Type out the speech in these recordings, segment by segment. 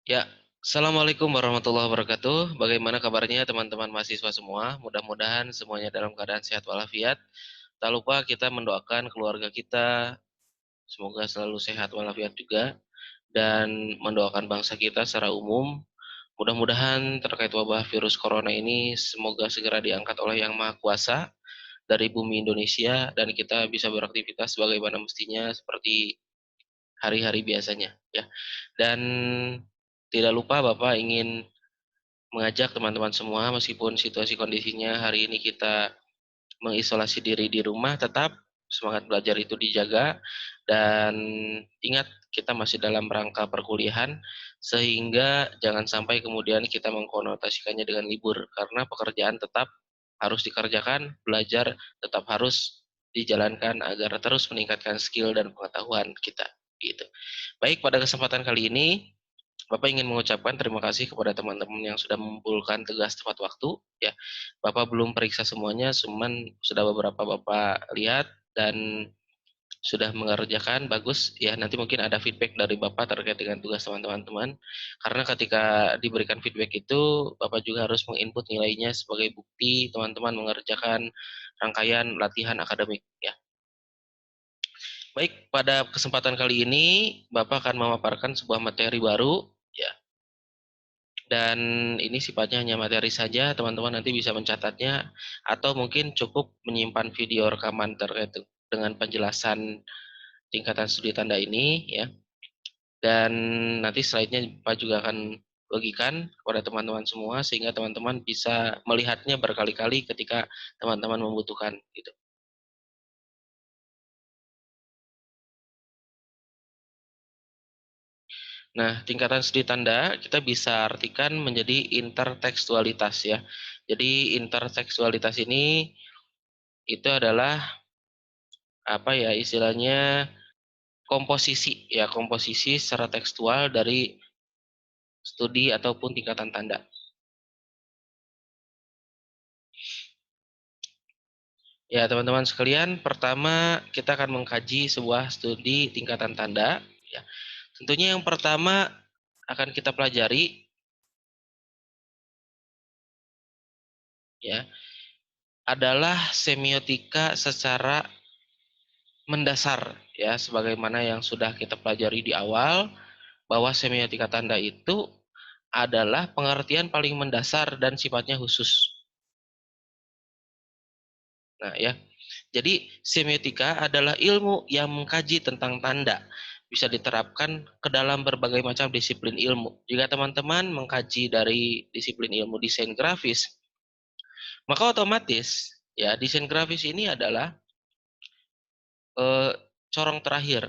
Ya, Assalamualaikum warahmatullahi wabarakatuh. Bagaimana kabarnya teman-teman mahasiswa semua? Mudah-mudahan semuanya dalam keadaan sehat walafiat. Tak lupa kita mendoakan keluarga kita, semoga selalu sehat walafiat juga, dan mendoakan bangsa kita secara umum. Mudah-mudahan terkait wabah virus corona ini, semoga segera diangkat oleh Yang Maha Kuasa dari bumi Indonesia, dan kita bisa beraktivitas sebagaimana mestinya seperti hari-hari biasanya. Ya, dan tidak lupa Bapak ingin mengajak teman-teman semua meskipun situasi kondisinya hari ini kita mengisolasi diri di rumah, tetap semangat belajar itu dijaga dan ingat kita masih dalam rangka perkuliahan sehingga jangan sampai kemudian kita mengkonotasikannya dengan libur karena pekerjaan tetap harus dikerjakan, belajar tetap harus dijalankan agar terus meningkatkan skill dan pengetahuan kita gitu. Baik, pada kesempatan kali ini Bapak ingin mengucapkan terima kasih kepada teman-teman yang sudah mengumpulkan tugas tepat waktu. Ya, Bapak belum periksa semuanya, cuman sudah beberapa Bapak lihat dan sudah mengerjakan bagus. Ya, nanti mungkin ada feedback dari Bapak terkait dengan tugas teman-teman. Karena ketika diberikan feedback itu, Bapak juga harus menginput nilainya sebagai bukti teman-teman mengerjakan rangkaian latihan akademik. Ya, baik. Pada kesempatan kali ini, Bapak akan memaparkan sebuah materi baru. Ya, dan ini sifatnya hanya materi saja, teman-teman nanti bisa mencatatnya atau mungkin cukup menyimpan video rekaman terkait dengan penjelasan tingkatan studi tanda ini ya. Dan nanti slide-nya Pak juga akan bagikan kepada teman-teman semua sehingga teman-teman bisa melihatnya berkali-kali ketika teman-teman membutuhkan gitu. Nah, tingkatan studi tanda kita bisa artikan menjadi intertekstualitas ya. Jadi intertekstualitas ini itu adalah apa ya istilahnya komposisi ya komposisi secara tekstual dari studi ataupun tingkatan tanda. Ya teman-teman sekalian, pertama kita akan mengkaji sebuah studi tingkatan tanda. Ya. Tentunya yang pertama akan kita pelajari ya adalah semiotika secara mendasar ya sebagaimana yang sudah kita pelajari di awal bahwa semiotika tanda itu adalah pengertian paling mendasar dan sifatnya khusus. Nah, ya. Jadi, semiotika adalah ilmu yang mengkaji tentang tanda. Bisa diterapkan ke dalam berbagai macam disiplin ilmu. Jika teman-teman mengkaji dari disiplin ilmu desain grafis, maka otomatis ya desain grafis ini adalah eh, corong terakhir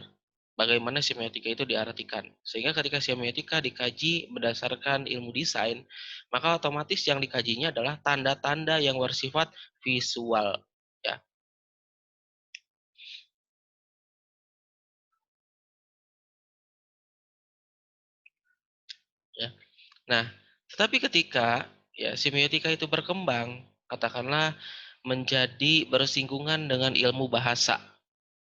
bagaimana semiotika itu diartikan. Sehingga ketika semiotika dikaji berdasarkan ilmu desain, maka otomatis yang dikajinya adalah tanda-tanda yang bersifat visual. Ya, ya. Nah, tetapi ketika ya semiotika itu berkembang, katakanlah menjadi bersinggungan dengan ilmu bahasa,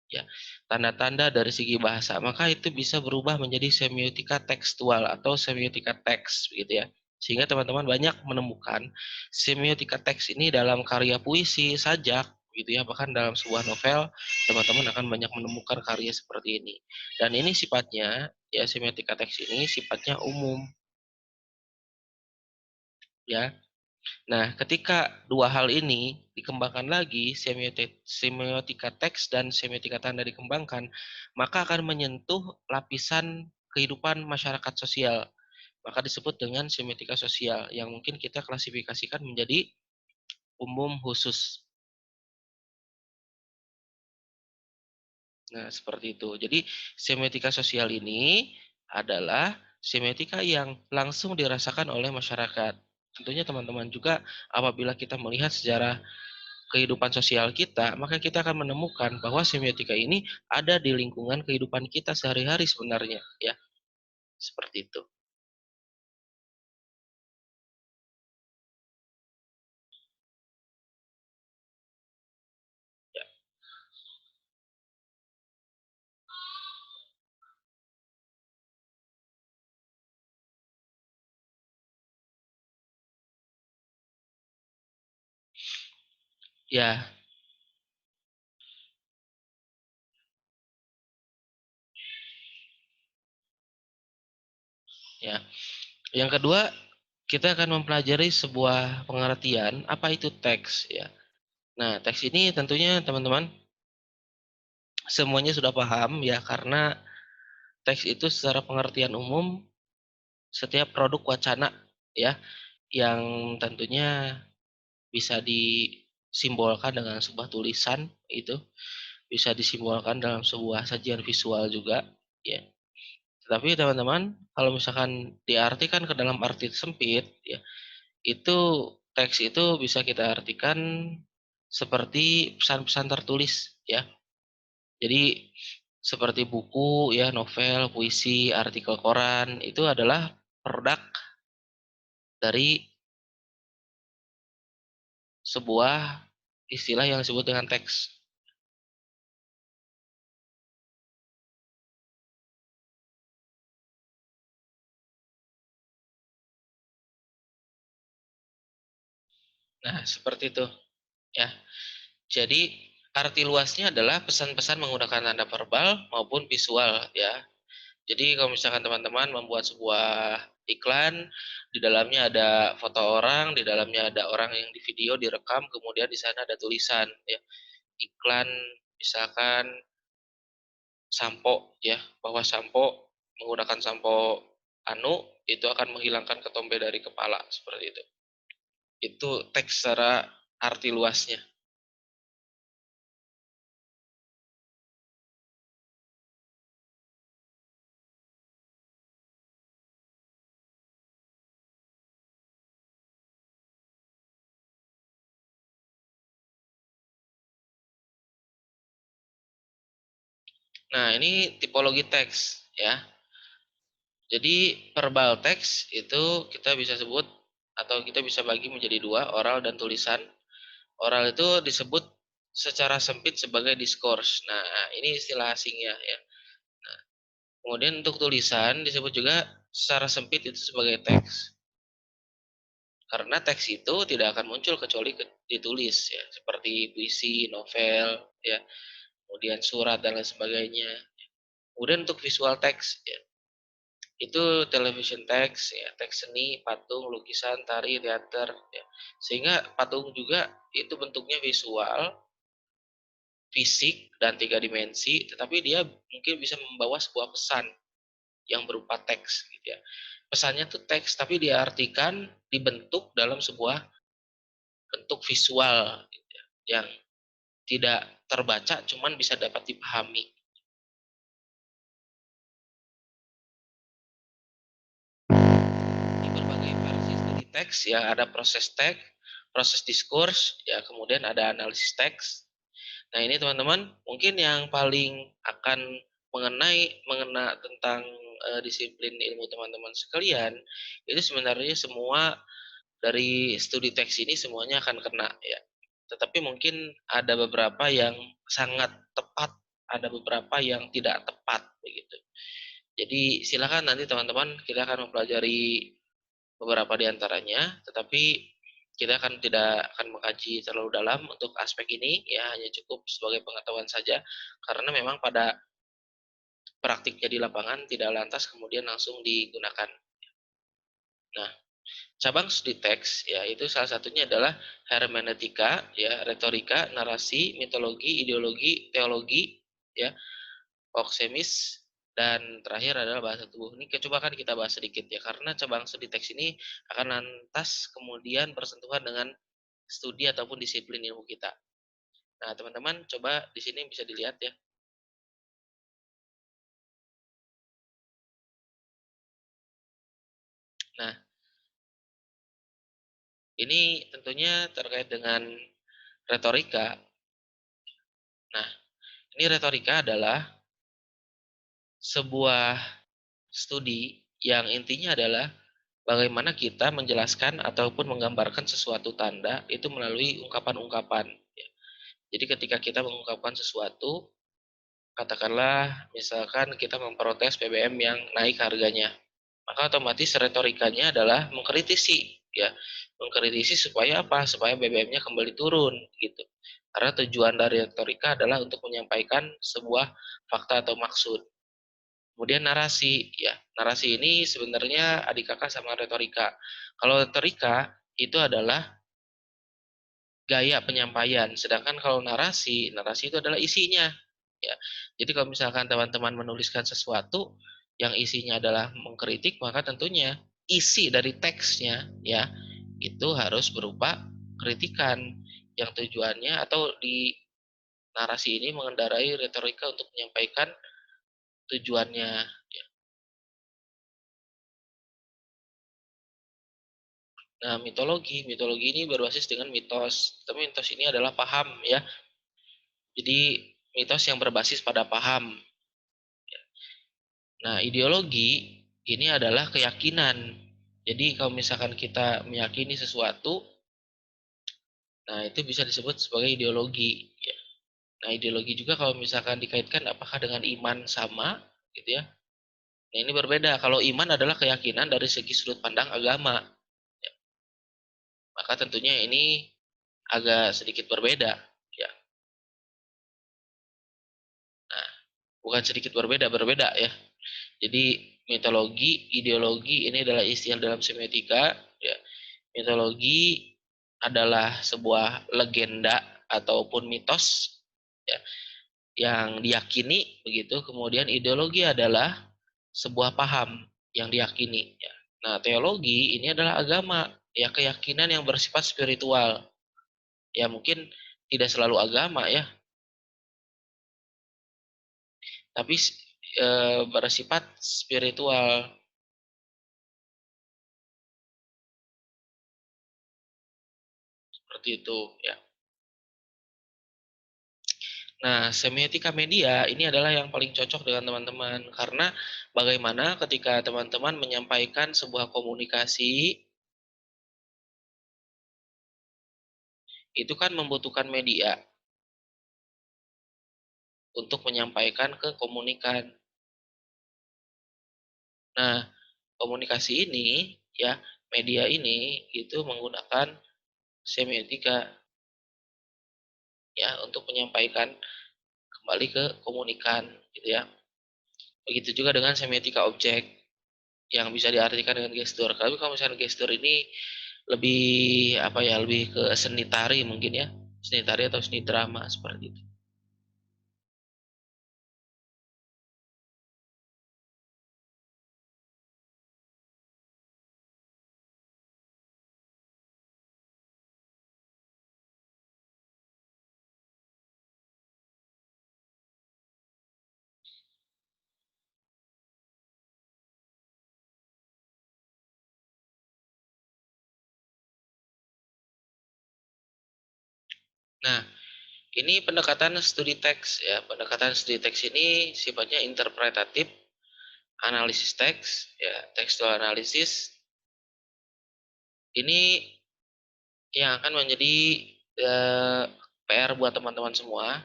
ya, tanda-tanda dari segi bahasa, maka itu bisa berubah menjadi semiotika tekstual atau semiotika teks, begitu ya. Sehingga teman-teman banyak menemukan semiotika teks ini dalam karya puisi, sajak, gitu ya, bahkan dalam sebuah novel, teman-teman akan banyak menemukan karya seperti ini. Dan ini sifatnya, ya semiotika teks ini sifatnya umum, ya. Nah, ketika dua hal ini dikembangkan lagi, semiotika teks dan semiotika tanda dikembangkan, maka akan menyentuh lapisan kehidupan masyarakat sosial. Maka disebut dengan semiotika sosial yang mungkin kita klasifikasikan menjadi umum khusus. Nah, seperti itu. Jadi, semiotika sosial ini adalah semiotika yang langsung dirasakan oleh masyarakat. Tentunya teman-teman juga apabila kita melihat sejarah kehidupan sosial kita, maka kita akan menemukan bahwa semiotika ini ada di lingkungan kehidupan kita sehari-hari sebenarnya, ya. Seperti itu. Ya. Ya, ya. Yang kedua, kita akan mempelajari sebuah pengertian apa itu teks ya. Nah, teks ini tentunya teman-teman semuanya sudah paham ya karena teks itu secara pengertian umum setiap produk wacana ya yang tentunya bisa disimbolkan dengan sebuah tulisan itu, bisa disimbolkan dalam sebuah sajian visual juga ya. Tetapi teman-teman kalau misalkan diartikan ke dalam arti sempit ya, itu teks itu bisa kita artikan seperti pesan-pesan tertulis ya. Jadi seperti buku ya, novel, puisi, artikel koran itu adalah produk dari sebuah istilah yang disebut dengan teks. Nah, seperti itu ya. Jadi arti luasnya adalah pesan-pesan menggunakan tanda verbal maupun visual ya. Jadi kalau misalkan teman-teman membuat sebuah iklan, di dalamnya ada foto orang, di dalamnya ada orang yang di video direkam, kemudian di sana ada tulisan ya. Iklan misalkan sampo ya, bahwa sampo menggunakan sampo anu itu akan menghilangkan ketombe dari kepala seperti itu. Itu teks secara arti luasnya. Nah, ini tipologi teks ya. Jadi verbal teks itu kita bisa sebut atau kita bisa bagi menjadi dua, oral dan tulisan. Oral itu disebut secara sempit sebagai diskurs. Nah, ini istilah asingnya ya. Kemudian untuk tulisan disebut juga secara sempit itu sebagai teks. Karena teks itu tidak akan muncul kecuali ditulis ya, seperti puisi, novel, ya, kemudian surat dan lain sebagainya. Kemudian untuk visual teks ya, itu television text ya, teks seni, patung, lukisan, tari, teater ya. Sehingga patung juga itu bentuknya visual, fisik dan tiga dimensi, tetapi dia mungkin bisa membawa sebuah pesan yang berupa teks gitu ya. Pesannya tuh teks tapi diartikan dibentuk dalam sebuah bentuk visual gitu ya, yang tidak terbaca cuman bisa dapat dipahami. Di berbagai versi studi teks ya ada proses teks, proses diskurs, ya kemudian ada analisis teks. Nah ini teman-teman mungkin yang paling akan mengena tentang disiplin ilmu teman-teman sekalian itu sebenarnya semua dari studi teks ini semuanya akan kena ya. Tetapi mungkin ada beberapa yang sangat tepat, ada beberapa yang tidak tepat begitu. Jadi silakan nanti teman-teman kita akan mempelajari beberapa di antaranya, tetapi kita akan tidak akan mengkaji terlalu dalam untuk aspek ini ya hanya cukup sebagai pengetahuan saja karena memang pada praktiknya di lapangan tidak lantas kemudian langsung digunakan. Nah, cabang studi teks ya itu salah satunya adalah hermeneutika ya, retorika, narasi, mitologi, ideologi, teologi ya, oksemis dan terakhir adalah bahasa tubuh. Ini coba kan kita bahas sedikit ya karena cabang studi teks ini akan lantas kemudian bersentuhan dengan studi ataupun disiplin ilmu kita. Nah, teman-teman coba di sini bisa dilihat ya. Nah, ini tentunya terkait dengan retorika. Nah, ini retorika adalah sebuah studi yang intinya adalah bagaimana kita menjelaskan ataupun menggambarkan sesuatu tanda itu melalui ungkapan-ungkapan. Ya. Jadi ketika kita mengungkapkan sesuatu, katakanlah misalkan kita memprotes BBM yang naik harganya, maka otomatis retorikanya adalah mengkritisi ya. Mengkritisi supaya apa? Supaya BBM-nya kembali turun gitu. Karena tujuan dari retorika adalah untuk menyampaikan sebuah fakta atau maksud. Kemudian narasi, ya. Narasi ini sebenarnya adik kakak sama retorika. Kalau retorika itu adalah gaya penyampaian, sedangkan kalau narasi, narasi itu adalah isinya. Ya. Jadi kalau misalkan teman-teman menuliskan sesuatu yang isinya adalah mengkritik, maka tentunya isi dari teksnya ya itu harus berupa kritikan yang tujuannya atau di narasi ini mengendarai retorika untuk menyampaikan tujuannya. Ya. Nah, mitologi ini berbasis dengan mitos. Tapi mitos ini adalah paham ya. Jadi mitos yang berbasis pada paham. Nah, ideologi ini adalah keyakinan. Jadi kalau misalkan kita meyakini sesuatu, nah itu bisa disebut sebagai ideologi. Ya. Nah, ideologi juga kalau misalkan dikaitkan apakah dengan iman sama, gitu ya. Nah, ini berbeda. Kalau iman adalah keyakinan dari segi sudut pandang agama, ya. Maka tentunya ini agak sedikit berbeda. Ya. Nah, bukan sedikit berbeda, berbeda ya. Jadi mitologi, ideologi ini adalah istilah dalam semiotika. Ya. Mitologi adalah sebuah legenda ataupun mitos ya, yang diyakini begitu. Kemudian ideologi adalah sebuah paham yang diyakini. Ya. Nah, teologi ini adalah agama, ya keyakinan yang bersifat spiritual. Ya mungkin tidak selalu agama ya, tapi bersifat spiritual seperti itu ya. Nah, semiotika media ini adalah yang paling cocok dengan teman-teman karena bagaimana ketika teman-teman menyampaikan sebuah komunikasi itu kan membutuhkan media untuk menyampaikan ke komunikan. Nah, komunikasi ini ya, media ini itu menggunakan semiotika ya untuk menyampaikan kembali ke komunikan gitu ya. Begitu juga dengan semiotika objek yang bisa diartikan dengan gestur. Tapi kalau misalnya gestur ini lebih apa ya, lebih ke seni tari mungkin ya, seni tari atau seni drama seperti itu. Nah, ini pendekatan studi teks ya. Pendekatan studi teks ini sifatnya interpretatif, analisis teks ya, tekstual analisis. Ini yang akan menjadi PR buat teman-teman semua.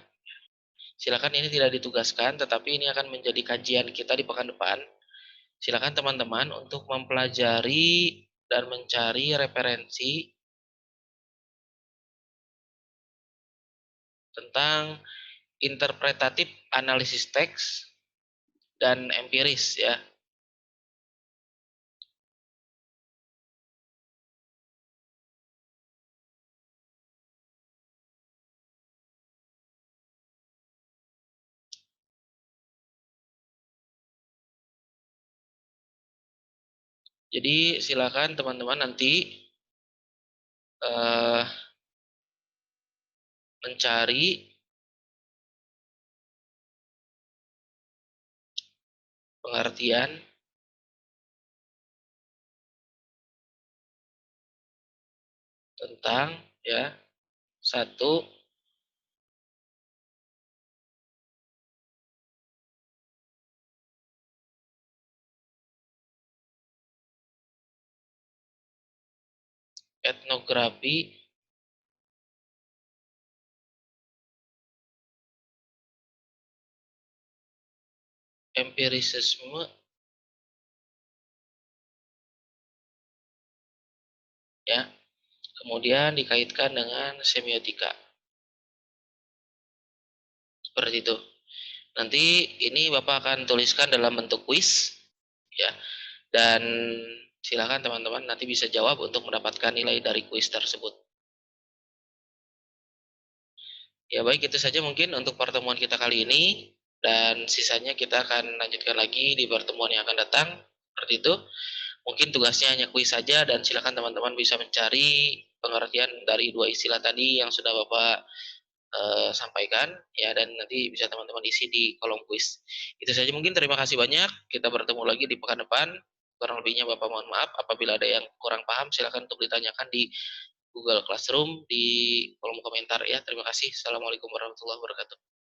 Silakan ini tidak ditugaskan, tetapi ini akan menjadi kajian kita di pekan depan. Silakan teman-teman untuk mempelajari dan mencari referensi tentang interpretatif analisis teks dan empiris ya. Jadi silakan teman-teman nanti eh, mencari pengertian tentang ya satu etnografi, empirisisme ya. Kemudian dikaitkan dengan semiotika, seperti itu. Nanti ini Bapak akan tuliskan dalam bentuk kuis, ya, dan silakan teman-teman nanti bisa jawab untuk mendapatkan nilai dari kuis tersebut. Ya baik, itu saja mungkin untuk pertemuan kita kali ini, dan sisanya kita akan lanjutkan lagi di pertemuan yang akan datang, seperti itu. Mungkin tugasnya hanya kuis saja dan silakan teman-teman bisa mencari pengertian dari dua istilah tadi yang sudah Bapak sampaikan ya, dan nanti bisa teman-teman isi di kolom kuis. Itu saja mungkin, terima kasih banyak. Kita bertemu lagi di pekan depan. Kurang lebihnya Bapak mohon maaf. Apabila ada yang kurang paham silakan untuk ditanyakan di Google Classroom di kolom komentar ya. Terima kasih. Assalamualaikum warahmatullahi wabarakatuh.